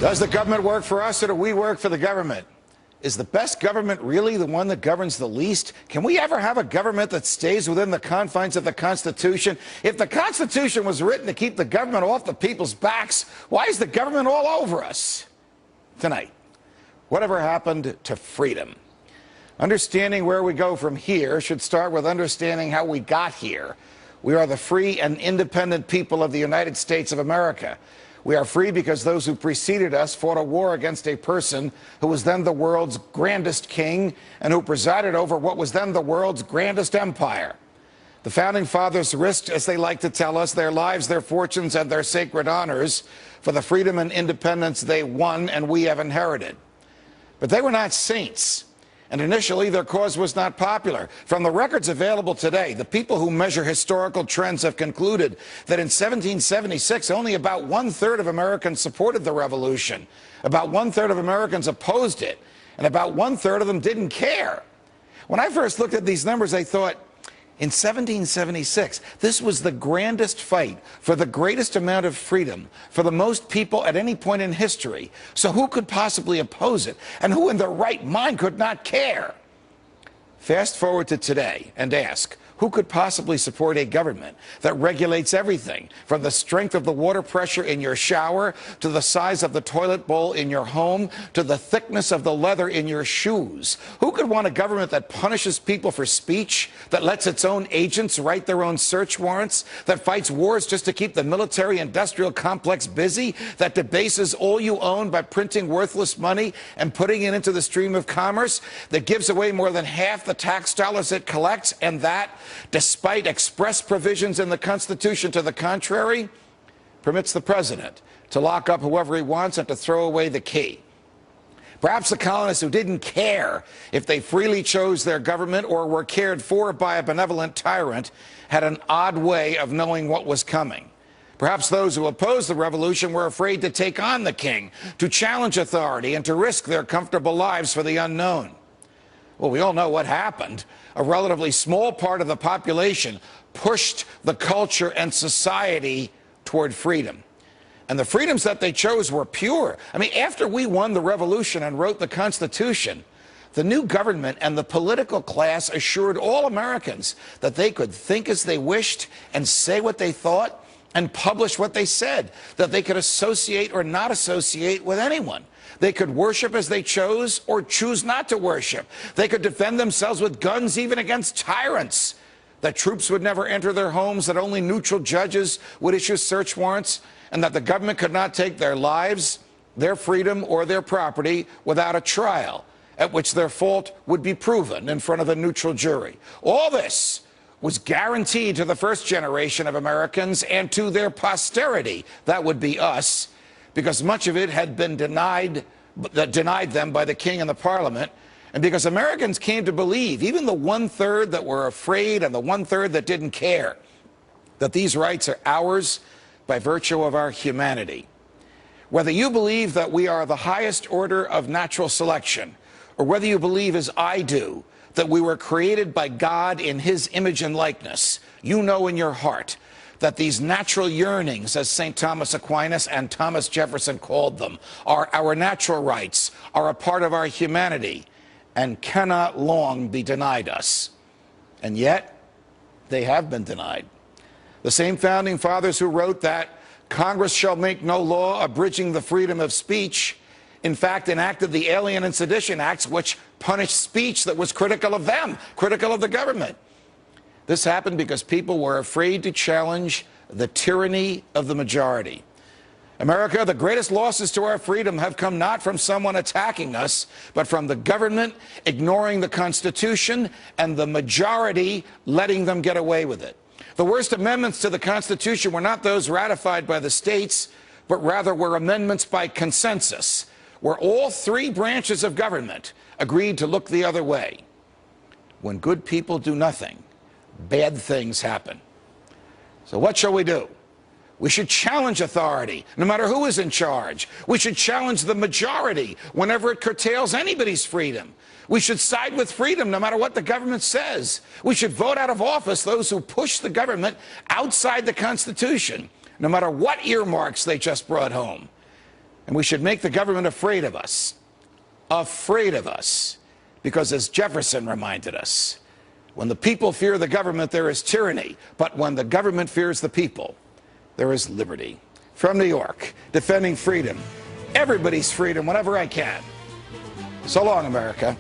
Does the government work for us or do we work for the government? Is the best government really the one that governs the least? Can we ever have a government that stays within the confines of the Constitution? If the Constitution was written to keep the government off the people's backs, why is the government all over us? Tonight, whatever happened to freedom? Understanding where we go from here should start with understanding how we got here. We are the free and independent people of the United States of America. We are free because those who preceded us fought a war against a person who was then the world's grandest king and who presided over what was then the world's grandest empire. The Founding Fathers risked, as they like to tell us, their lives, their fortunes, and their sacred honors for the freedom and independence they won and we have inherited. But they were not saints. And initially, their cause was not popular. From the records available today, the people who measure historical trends have concluded that in 1776, only about one-third of Americans supported the revolution, about one-third of Americans opposed it, and about one-third of them didn't care. When I first looked at these numbers, I thought, in 1776, this was the grandest fight for the greatest amount of freedom for the most people at any point in history. So who could possibly oppose it? And who in their right mind could not care? Fast forward to today and ask, who could possibly support a government that regulates everything from the strength of the water pressure in your shower to the size of the toilet bowl in your home to the thickness of the leather in your shoes? Who could want a government that punishes people for speech, that lets its own agents write their own search warrants, that fights wars just to keep the military-industrial complex busy, that debases all you own by printing worthless money and putting it into the stream of commerce, that gives away more than half the tax dollars it collects, and that, despite express provisions in the Constitution to the contrary, permits the president to lock up whoever he wants and to throw away the key? Perhaps the colonists who didn't care if they freely chose their government or were cared for by a benevolent tyrant had an odd way of knowing what was coming. Perhaps those who opposed the revolution were afraid to take on the king, to challenge authority, and to risk their comfortable lives for the unknown. Well, we all know what happened. A relatively small part of the population pushed the culture and society toward freedom. And the freedoms that they chose were pure. I mean, after we won the revolution and wrote the Constitution, the new government and the political class assured all Americans that they could think as they wished and say what they thought and publish what they said, that they could associate or not associate with anyone. They could worship as they chose or choose not to worship. They could defend themselves with guns even against tyrants. That troops would never enter their homes, that only neutral judges would issue search warrants, and that the government could not take their lives, their freedom, or their property without a trial, at which their fault would be proven in front of a neutral jury. All this was guaranteed to the first generation of Americans and to their posterity, that would be us, because much of it had been denied them by the king and the parliament, and because Americans came to believe, even the one-third that were afraid and the one-third that didn't care, that these rights are ours by virtue of our humanity. Whether you believe that we are the highest order of natural selection, or whether you believe, as I do, that we were created by God in his image and likeness, you know in your heart that these natural yearnings, as St. Thomas Aquinas and Thomas Jefferson called them, are our natural rights, are a part of our humanity, and cannot long be denied us. And yet, they have been denied. The same Founding Fathers who wrote that Congress shall make no law abridging the freedom of speech, in fact, enacted the Alien and Sedition Acts, which punished speech that was critical of them, critical of the government. This happened because people were afraid to challenge the tyranny of the majority. America, the greatest losses to our freedom have come not from someone attacking us, but from the government ignoring the Constitution and the majority letting them get away with it. The worst amendments to the Constitution were not those ratified by the states, but rather were amendments by consensus, where all three branches of government agreed to look the other way. When good people do nothing, bad things happen. So what shall we do? We should challenge authority, no matter who is in charge. We should challenge the majority whenever it curtails anybody's freedom. We should side with freedom, no matter what the government says. We should vote out of office those who push the government outside the Constitution, no matter what earmarks they just brought home. And we should make the government afraid of us. Afraid of us. Because as Jefferson reminded us, when the people fear the government, there is tyranny. But when the government fears the people, there is liberty. From New York, defending freedom. Everybody's freedom whenever I can. So long, America.